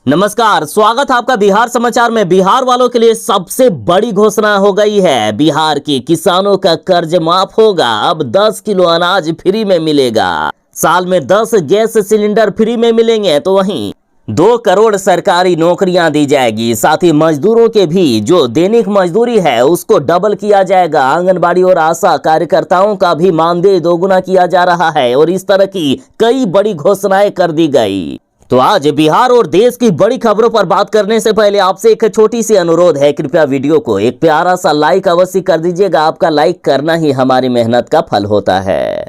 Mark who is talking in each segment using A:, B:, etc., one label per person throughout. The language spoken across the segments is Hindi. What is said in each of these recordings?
A: नमस्कार, स्वागत है आपका बिहार समाचार में। बिहार वालों के लिए सबसे बड़ी घोषणा हो गई है। बिहार के किसानों का कर्ज माफ होगा। अब 10 किलो अनाज फ्री में मिलेगा। साल में 10 गैस सिलेंडर फ्री में मिलेंगे। तो वहीं 2 करोड़ सरकारी नौकरियां दी जाएगी। साथ ही मजदूरों के भी जो दैनिक मजदूरी है उसको डबल किया जाएगा। आंगनबाड़ी और आशा कार्यकर्ताओं का भी मानदेय दोगुना किया जा रहा है और इस तरह की कई बड़ी घोषणाएं कर दी गई। तो आज बिहार और देश की बड़ी खबरों पर बात करने से पहले आपसे एक छोटी सी अनुरोध है, कृपया वीडियो को एक प्यारा सा लाइक अवश्य कर दीजिएगा। आपका लाइक करना ही हमारी मेहनत का फल होता है।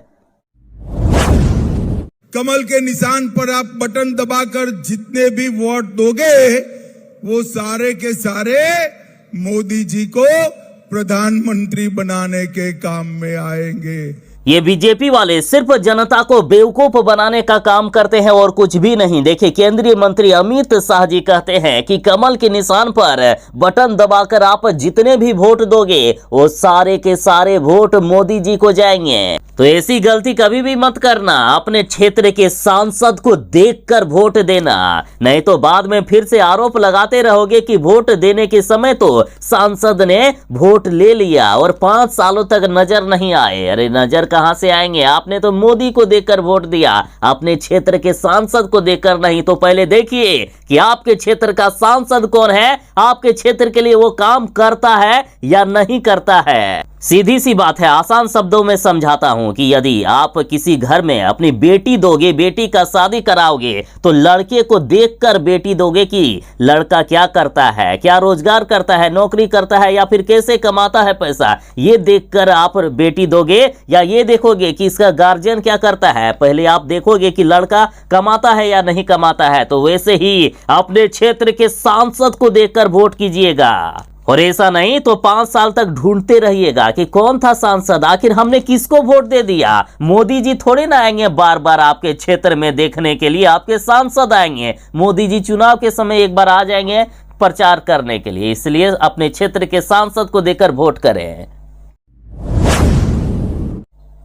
B: कमल के निशान पर आप बटन दबाकर जितने भी वोट दोगे वो सारे के सारे मोदी जी को प्रधानमंत्री बनाने के काम में आएंगे।
A: ये बीजेपी वाले सिर्फ जनता को बेवकूफ बनाने का काम करते हैं और कुछ भी नहीं। देखिए, केंद्रीय मंत्री अमित शाह जी कहते हैं कि कमल के निशान पर बटन दबाकर आप जितने भी वोट दोगे वो सारे के सारे वोट मोदी जी को जाएंगे। तो ऐसी गलती कभी भी मत करना। अपने क्षेत्र के सांसद को देखकर वोट देना, नहीं तो बाद में फिर से आरोप लगाते रहोगे कि वोट देने के समय तो सांसद ने वोट ले लिया और 5 सालों तक नजर नहीं आए। अरे नजर कहां से आएंगे? आपने तो मोदी को देखकर वोट दिया, अपने क्षेत्र के सांसद को देखकर नहीं। तो पहले देखिए कि आपके क्षेत्र का सांसद कौन है, आपके क्षेत्र के लिए वो काम करता है या नहीं करता है। सीधी सी बात है, आसान शब्दों में समझाता हूं कि यदि आप किसी घर में अपनी बेटी दोगे, बेटी का शादी कराओगे, तो लड़के को देखकर बेटी दोगे कि लड़का क्या करता है, क्या रोजगार करता है, नौकरी करता है या फिर कैसे कमाता है पैसा। ये देखकर आप बेटी दोगे या ये देखोगे कि इसका गार्जियन क्या करता है? पहले आप देखोगे कि लड़का कमाता है या नहीं कमाता है। तो वैसे ही अपने क्षेत्र के सांसद को देखकर वोट कीजिएगा और ऐसा नहीं तो 5 साल तक ढूंढते रहिएगा कि कौन था सांसद, आखिर हमने किसको वोट दे दिया। मोदी जी थोड़े ना आएंगे बार बार आपके क्षेत्र में देखने के लिए, आपके सांसद आएंगे। मोदी जी चुनाव के समय एक बार आ जाएंगे प्रचार करने के लिए। इसलिए अपने क्षेत्र के सांसद को देकर वोट करें।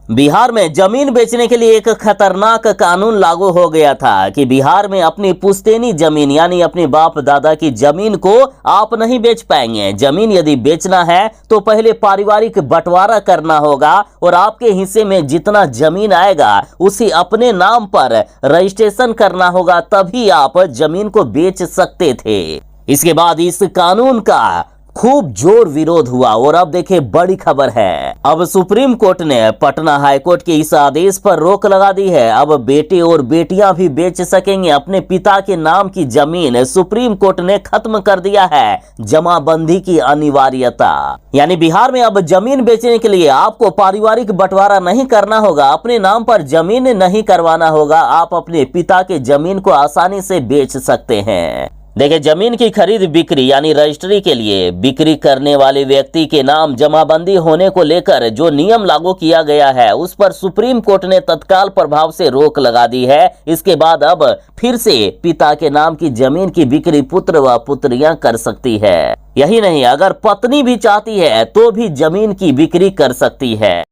A: बिहार में जमीन बेचने के लिए एक खतरनाक कानून लागू हो गया था कि बिहार में अपनी पुश्तैनी जमीन यानी अपने बाप दादा की जमीन को आप नहीं बेच पाएंगे। जमीन यदि बेचना है तो पहले पारिवारिक बंटवारा करना होगा और आपके हिस्से में जितना जमीन आएगा उसी अपने नाम पर रजिस्ट्रेशन करना होगा, तभी आप जमीन को बेच सकते थे। इसके बाद इस कानून का खूब जोर विरोध हुआ और अब देखिए बड़ी खबर है। अब सुप्रीम कोर्ट ने पटना हाई कोर्ट के इस आदेश पर रोक लगा दी है। अब बेटे और बेटियां भी बेच सकेंगे अपने पिता के नाम की जमीन। सुप्रीम कोर्ट ने खत्म कर दिया है जमाबंदी की अनिवार्यता। यानी बिहार में अब जमीन बेचने के लिए आपको पारिवारिक बंटवारा नहीं करना होगा, अपने नाम पर जमीन नहीं करवाना होगा। आप अपने पिता के जमीन को आसानी से बेच सकते हैं। देखिए, जमीन की खरीद बिक्री यानी रजिस्ट्री के लिए बिक्री करने वाले व्यक्ति के नाम जमाबंदी होने को लेकर जो नियम लागू किया गया है उस पर सुप्रीम कोर्ट ने तत्काल प्रभाव से रोक लगा दी है। इसके बाद अब फिर से पिता के नाम की जमीन की बिक्री पुत्र व पुत्रियां कर सकती है। यही नहीं, अगर पत्नी भी चाहती है तो भी जमीन की बिक्री कर सकती है।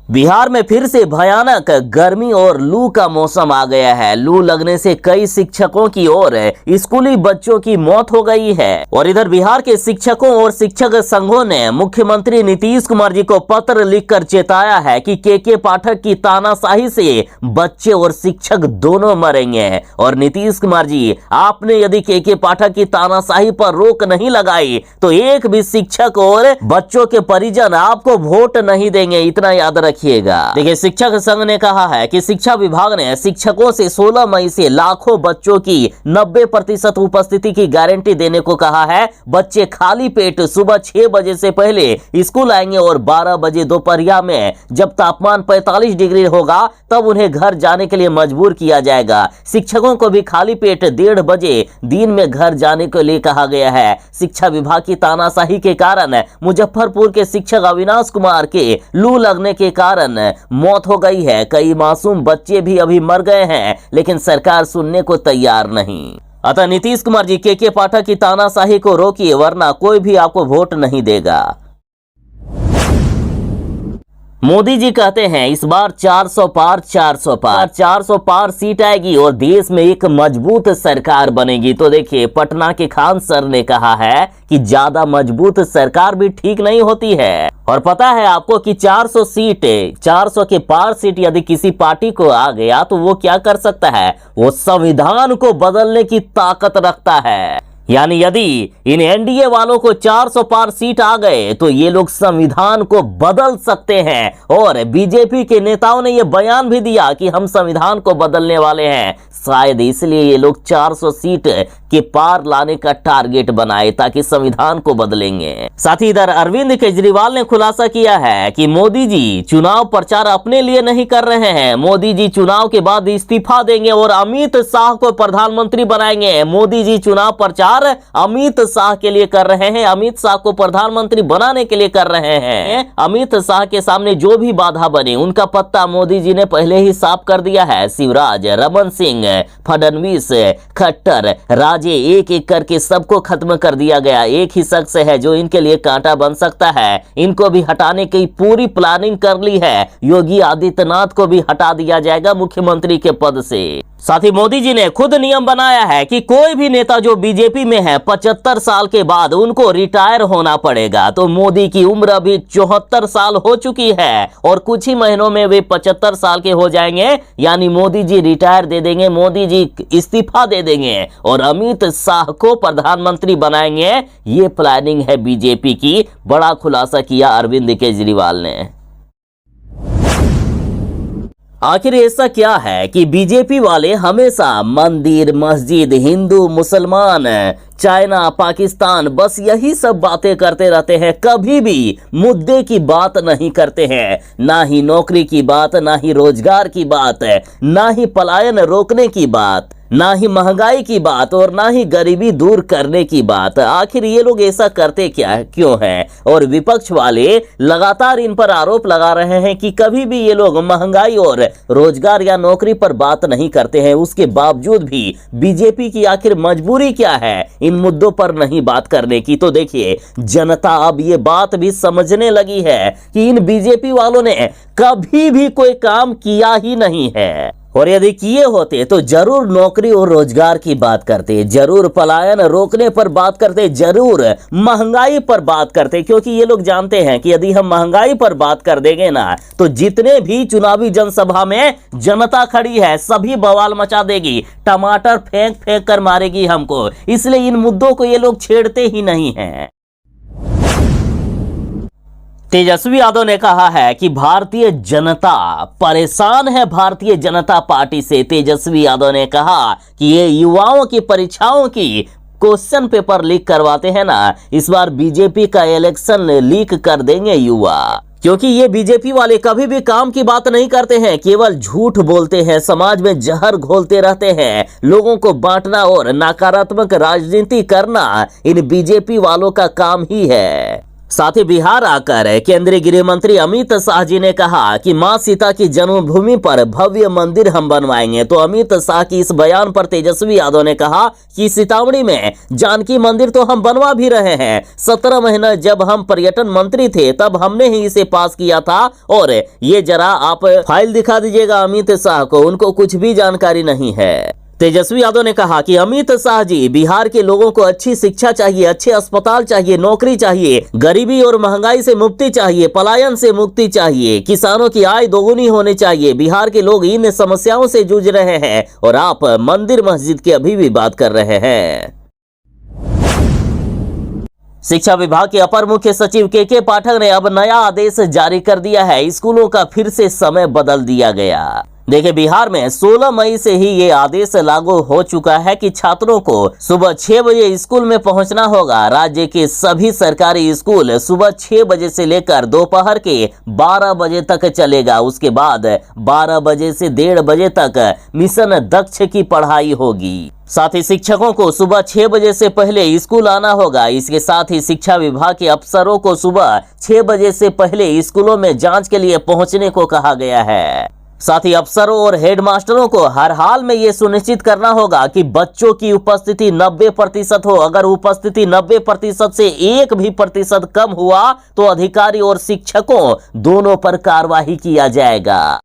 A: बिहार में फिर से भयानक गर्मी और लू का मौसम आ गया है। लू लगने से कई शिक्षकों की और स्कूली बच्चों की मौत हो गई है और इधर बिहार के शिक्षकों और शिक्षक संघों ने मुख्यमंत्री नीतीश कुमार जी को पत्र लिखकर चेताया है कि के पाठक की तानाशाही से बच्चे और शिक्षक दोनों मरेंगे। और नीतीश कुमार जी, आपने यदि के पाठक की तानाशाही पर रोक नहीं लगाई तो एक भी शिक्षक और बच्चों के परिजन आपको वोट नहीं देंगे, इतना याद रखिए। देखिए, शिक्षक संघ ने कहा है कि शिक्षा विभाग ने शिक्षकों से 16 मई से लाखों बच्चों की 90% उपस्थिति की गारंटी देने को कहा है। बच्चे खाली पेट सुबह 6 बजे से पहले स्कूल आएंगे और 12 बजे दोपहरिया में जब तापमान 45 डिग्री होगा तब उन्हें घर जाने के लिए मजबूर किया जाएगा। शिक्षकों को भी खाली पेट 1:30 बजे दिन में घर जाने के लिए कहा गया है। शिक्षा विभाग की तानाशाही के कारण मुजफ्फरपुर के शिक्षक अविनाश कुमार के लू लगने के कारण मौत हो गई है। कई मासूम बच्चे भी अभी मर गए हैं, लेकिन सरकार सुनने को तैयार नहीं। अतः नीतीश कुमार जी, के पाठक की तानाशाही को रोकिए, वरना कोई भी आपको वोट नहीं देगा। मोदी जी कहते हैं इस बार 400 पार 400 पार सीट आएगी और देश में एक मजबूत सरकार बनेगी। तो देखिए, पटना के खान सर ने कहा है कि ज्यादा मजबूत सरकार भी ठीक नहीं होती है। और पता है आपको कि 400 सीट 400 के पार सीट यदि किसी पार्टी को आ गया तो वो क्या कर सकता है, वो संविधान को बदलने की ताकत रखता है। यानी यदि इन एनडीए वालों को 400 पार सीट आ गए तो ये लोग संविधान को बदल सकते हैं। और बीजेपी के नेताओं ने ये बयान भी दिया कि हम संविधान को बदलने वाले हैं। शायद इसलिए ये लोग 400 सीट के पार लाने का टारगेट बनाए ताकि संविधान को बदलेंगे। साथ ही इधर अरविंद केजरीवाल ने खुलासा किया है कि मोदी जी चुनाव प्रचार अपने लिए नहीं कर रहे हैं। मोदी जी चुनाव के बाद इस्तीफा देंगे और अमित शाह को प्रधानमंत्री बनाएंगे। मोदी जी चुनाव प्रचार अमित शाह के लिए कर रहे हैं, अमित शाह को प्रधानमंत्री बनाने के लिए कर रहे हैं। अमित शाह के सामने जो भी बाधा बने उनका पत्ता मोदी जी ने पहले ही साफ कर दिया है। शिवराज, रमन सिंह, फडणवीस, खट्टर, राजे, एक एक करके सबको खत्म कर दिया गया। एक ही शख्स है जो इनके लिए कांटा बन सकता है। इनको भी हटाने की पूरी प्लानिंग कर ली है। योगी आदित्यनाथ को भी हटा दिया जाएगा मुख्यमंत्री के पद से। साथ ही मोदी जी ने खुद नियम बनाया है कि कोई भी नेता जो बीजेपी में है 75 साल के बाद उनको रिटायर होना पड़ेगा। तो मोदी की उम्र अभी 74 साल हो चुकी है और कुछ ही महीनों में वे 75 साल के हो जाएंगे। यानी मोदी जी रिटायर दे देंगे, मोदी जी इस्तीफा दे देंगे और अमित शाह को प्रधानमंत्री बनाएंगे। ये प्लानिंग है बीजेपी की। बड़ा खुलासा किया अरविंद केजरीवाल ने। आखिर ऐसा क्या है कि बीजेपी वाले हमेशा मंदिर, मस्जिद, हिंदू, मुसलमान, चाइना, पाकिस्तान, बस यही सब बातें करते रहते हैं। कभी भी मुद्दे की बात नहीं करते हैं। ना ही नौकरी की बात, ना ही रोजगार की बात, ना ही पलायन रोकने की बात, ना ही महंगाई की बात और ना ही गरीबी दूर करने की बात। आखिर ये लोग ऐसा करते क्यों हैं? और विपक्ष वाले लगातार इन पर आरोप लगा रहे हैं कि कभी भी ये लोग महंगाई और रोजगार या नौकरी पर बात नहीं करते हैं। उसके बावजूद भी बीजेपी की आखिर मजबूरी क्या है इन मुद्दों पर नहीं बात करने की? तो देखिए, जनता अब ये बात भी समझने लगी है कि इन बीजेपी वालों ने कभी भी कोई काम किया ही नहीं है। और यदि किए होते तो जरूर नौकरी और रोजगार की बात करते, जरूर पलायन रोकने पर बात करते, जरूर महंगाई पर बात करते। क्योंकि ये लोग जानते हैं कि यदि हम महंगाई पर बात कर देंगे ना तो जितने भी चुनावी जनसभा में जनता खड़ी है सभी बवाल मचा देगी, टमाटर फेंक फेंक कर मारेगी हमको। इसलिए इन मुद्दों को ये लोग छेड़ते ही नहीं हैं। तेजस्वी यादव ने कहा है कि भारतीय जनता परेशान है भारतीय जनता पार्टी से। तेजस्वी यादव ने कहा कि ये युवाओं की परीक्षाओं की क्वेश्चन पेपर लीक करवाते हैं ना, इस बार बीजेपी का इलेक्शन लीक कर देंगे युवा। क्योंकि ये बीजेपी वाले कभी भी काम की बात नहीं करते हैं, केवल झूठ बोलते हैं, समाज में जहर घोलते रहते हैं। लोगों को बांटना और नकारात्मक राजनीति करना इन बीजेपी वालों का काम ही है। साथ ही बिहार आकर केंद्रीय गृह मंत्री अमित शाह जी ने कहा कि मां सीता की जन्मभूमि पर भव्य मंदिर हम बनवाएंगे। तो अमित शाह की इस बयान पर तेजस्वी यादव ने कहा कि सीतामढ़ी में जानकी मंदिर तो हम बनवा भी रहे हैं। 17 महीना जब हम पर्यटन मंत्री थे तब हमने ही इसे पास किया था। और ये जरा आप फाइल दिखा दीजिएगा अमित शाह को, उनको कुछ भी जानकारी नहीं है। तेजस्वी यादव ने कहा कि अमित शाह जी, बिहार के लोगों को अच्छी शिक्षा चाहिए, अच्छे अस्पताल चाहिए, नौकरी चाहिए, गरीबी और महंगाई से मुक्ति चाहिए, पलायन से मुक्ति चाहिए, किसानों की आय दोगुनी होनी चाहिए। बिहार के लोग इन समस्याओं से जूझ रहे हैं और आप मंदिर मस्जिद की अभी भी बात कर रहे हैं। शिक्षा विभाग के अपर मुख्य सचिव के पाठक ने अब नया आदेश जारी कर दिया है। स्कूलों का फिर से समय बदल दिया गया। देखिए, बिहार में 16 मई से ही ये आदेश लागू हो चुका है कि छात्रों को सुबह 6 बजे स्कूल में पहुंचना होगा। राज्य के सभी सरकारी स्कूल सुबह 6 बजे से लेकर दोपहर के 12 बजे तक चलेगा। उसके बाद 12 बजे से 1:30 बजे तक मिशन दक्ष की पढ़ाई होगी। साथ ही शिक्षकों को सुबह 6 बजे से पहले स्कूल आना होगा। इसके साथ ही शिक्षा विभाग के अफसरों को सुबह 6 बजे से पहले स्कूलों में जांच के लिए पहुंचने को कहा गया है। साथ ही अफसरों और हेडमास्टरों को हर हाल में ये सुनिश्चित करना होगा कि बच्चों की उपस्थिति 90% हो। अगर उपस्थिति 90% से 1% कम हुआ तो अधिकारी और शिक्षकों दोनों पर कार्रवाई किया जाएगा।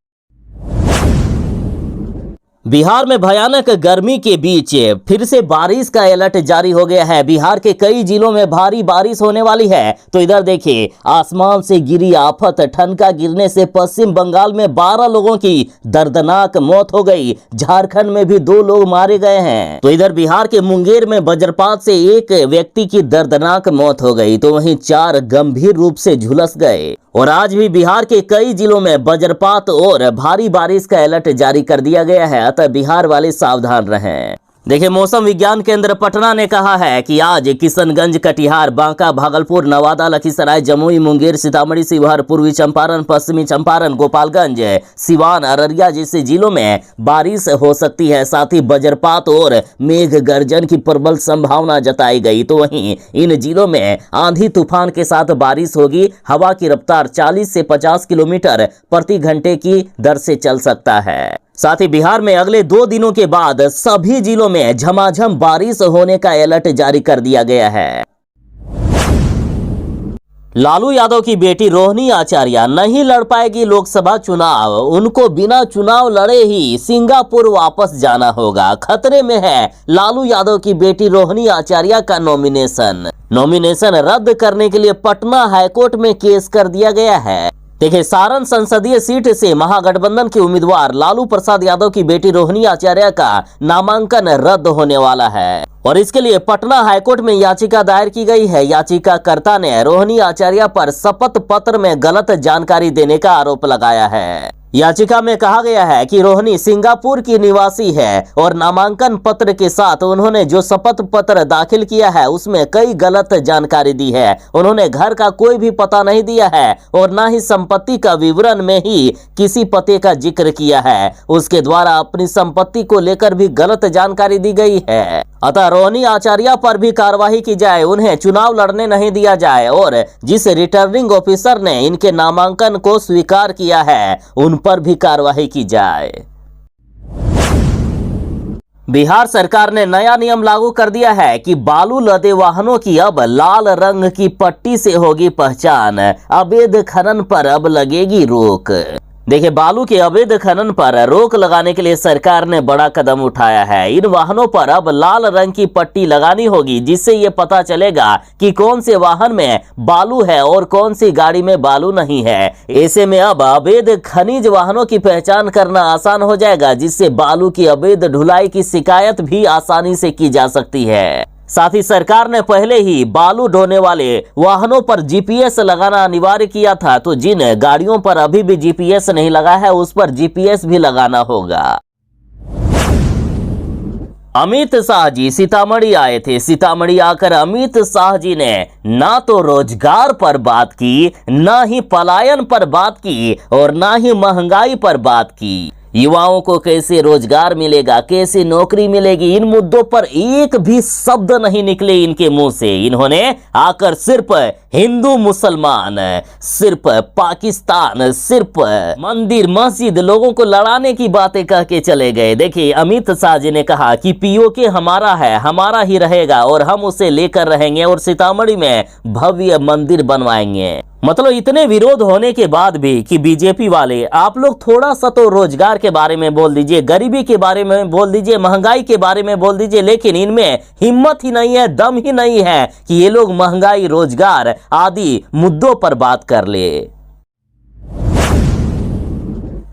A: बिहार में भयानक गर्मी के बीच फिर से बारिश का अलर्ट जारी हो गया है। बिहार के कई जिलों में भारी बारिश होने वाली है। तो इधर देखिए, आसमान से गिरी आफत, ठनका गिरने से पश्चिम बंगाल में 12 लोगों की दर्दनाक मौत हो गई। झारखंड में भी 2 लोग मारे गए हैं। तो इधर बिहार के मुंगेर में वज्रपात से एक व्यक्ति की दर्दनाक मौत हो गई, तो वहीं 4 गंभीर रूप से झुलस गए। और आज भी बिहार के कई जिलों में वज्रपात और भारी बारिश का अलर्ट जारी कर दिया गया है, अतः बिहार वाले सावधान रहें। देखिए, मौसम विज्ञान केंद्र पटना ने कहा है कि आज किशनगंज, कटिहार, बांका, भागलपुर, नवादा, लखीसराय, जमुई, मुंगेर, सीतामढ़ी, शिवहर, पूर्वी चंपारण, पश्चिमी चंपारण, गोपालगंज, सिवान, अररिया जैसे जिलों में बारिश हो सकती है। साथ ही वज्रपात और मेघ गर्जन की प्रबल संभावना जताई गई। तो वहीं इन जिलों में आंधी तूफान के साथ बारिश होगी। हवा की रफ्तार 40 से 50 किलोमीटर प्रति घंटे की दर से चल सकता है। साथ ही बिहार में अगले 2 दिनों के बाद सभी जिलों में झमाझम बारिश होने का अलर्ट जारी कर दिया गया है। लालू यादव की बेटी रोहिणी आचार्य नहीं लड़ पाएगी लोकसभा चुनाव। उनको बिना चुनाव लड़े ही सिंगापुर वापस जाना होगा। खतरे में है लालू यादव की बेटी रोहिणी आचार्य का नॉमिनेशन रद्द करने के लिए पटना हाईकोर्ट में केस कर दिया गया है। देखिए, सारण संसदीय सीट से महागठबंधन के उम्मीदवार लालू प्रसाद यादव की बेटी रोहिणी आचार्य का नामांकन रद्द होने वाला है और इसके लिए पटना हाईकोर्ट में याचिका दायर की गई है। याचिकाकर्ता ने रोहिणी आचार्य पर शपथ पत्र में गलत जानकारी देने का आरोप लगाया है। याचिका में कहा गया है कि रोहिणी सिंगापुर की निवासी है और नामांकन पत्र के साथ उन्होंने जो शपथ पत्र दाखिल किया है उसमें कई गलत जानकारी दी है। उन्होंने घर का कोई भी पता नहीं दिया है और न ही संपत्ति का विवरण में ही किसी पते का जिक्र किया है। उसके द्वारा अपनी संपत्ति को लेकर भी गलत जानकारी दी गई है। अतः रोहिणी आचार्य पर भी कार्रवाई की जाए, उन्हें चुनाव लड़ने नहीं दिया जाए और जिस रिटर्निंग ऑफिसर ने इनके नामांकन को स्वीकार किया है उन पर भी कार्रवाई की जाए। बिहार सरकार ने नया नियम लागू कर दिया है कि बालू लदे वाहनों की अब लाल रंग की पट्टी से होगी पहचान। अवैध खनन पर अब लगेगी रोक। देखिए, बालू के अवैध खनन पर रोक लगाने के लिए सरकार ने बड़ा कदम उठाया है। इन वाहनों पर अब लाल रंग की पट्टी लगानी होगी, जिससे ये पता चलेगा कि कौन से वाहन में बालू है और कौन सी गाड़ी में बालू नहीं है। ऐसे में अब अवैध खनिज वाहनों की पहचान करना आसान हो जाएगा, जिससे बालू की अवैध ढुलाई की शिकायत भी आसानी से की जा सकती है। साथ ही सरकार ने पहले ही बालू ढोने वाले वाहनों पर जीपीएस लगाना अनिवार्य किया था, तो जिन गाड़ियों पर अभी भी जीपीएस नहीं लगा है उस पर जीपीएस भी लगाना होगा। अमित शाह जी सीतामढ़ी आए थे। सीतामढ़ी आकर अमित शाह जी ने ना तो रोजगार पर बात की, ना ही पलायन पर बात की और ना ही महंगाई पर बात की। युवाओं को कैसे रोजगार मिलेगा, कैसे नौकरी मिलेगी, इन मुद्दों पर एक भी शब्द नहीं निकले इनके मुंह से। इन्होंने आकर सिर्फ हिंदू मुसलमान, सिर्फ पाकिस्तान, सिर्फ मंदिर मस्जिद, लोगों को लड़ाने की बातें कह के चले गए। देखिए, अमित शाह जी ने कहा कि पीओके हमारा है, हमारा ही रहेगा और हम उसे लेकर रहेंगे और सीतामढ़ी में भव्य मंदिर बनवाएंगे। मतलब इतने विरोध होने के बाद भी कि बीजेपी वाले, आप लोग थोड़ा सा तो रोजगार के बारे में बोल दीजिए, गरीबी के बारे में बोल दीजिए, महंगाई के बारे में बोल दीजिए, लेकिन इनमें हिम्मत ही नहीं है, दम ही नहीं है कि ये लोग महंगाई, रोजगार आदि मुद्दों पर बात कर ले।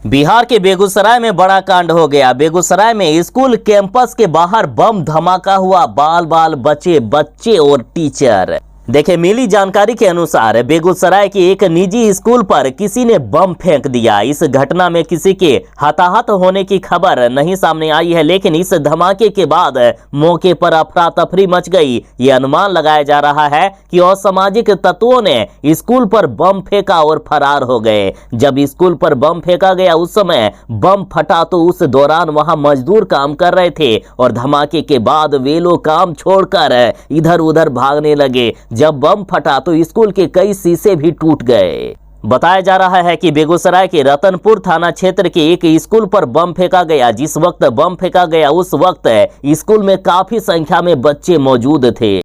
A: बिहार के बेगूसराय में बड़ा कांड हो गया। बेगूसराय में स्कूल कैंपस के बाहर बम धमाका हुआ, बाल बाल बचे बच्चे और टीचर। देखिए, मिली जानकारी के अनुसार बेगूसराय के एक निजी स्कूल पर किसी ने बम फेंक दिया। इस घटना में किसी के हताहत होने की खबर नहीं सामने आई है, लेकिन इस धमाके के बाद मौके पर अफरा तफरी मच गई। ये अनुमान लगाया जा रहा है कि असामाजिक तत्वों ने स्कूल पर बम फेंका और फरार हो गए। जब स्कूल पर बम फेंका गया उस समय बम फटा, तो उस दौरान वहां मजदूर काम कर रहे थे और धमाके के बाद वे लोग काम छोड़कर इधर उधर भागने लगे। जब बम फटा तो स्कूल के कई शीशे भी टूट गए। बताया जा रहा है कि बेगूसराय के रतनपुर थाना क्षेत्र के एक स्कूल पर बम फेंका गया। जिस वक्त बम फेंका गया उस वक्त स्कूल में काफी संख्या में बच्चे मौजूद थे।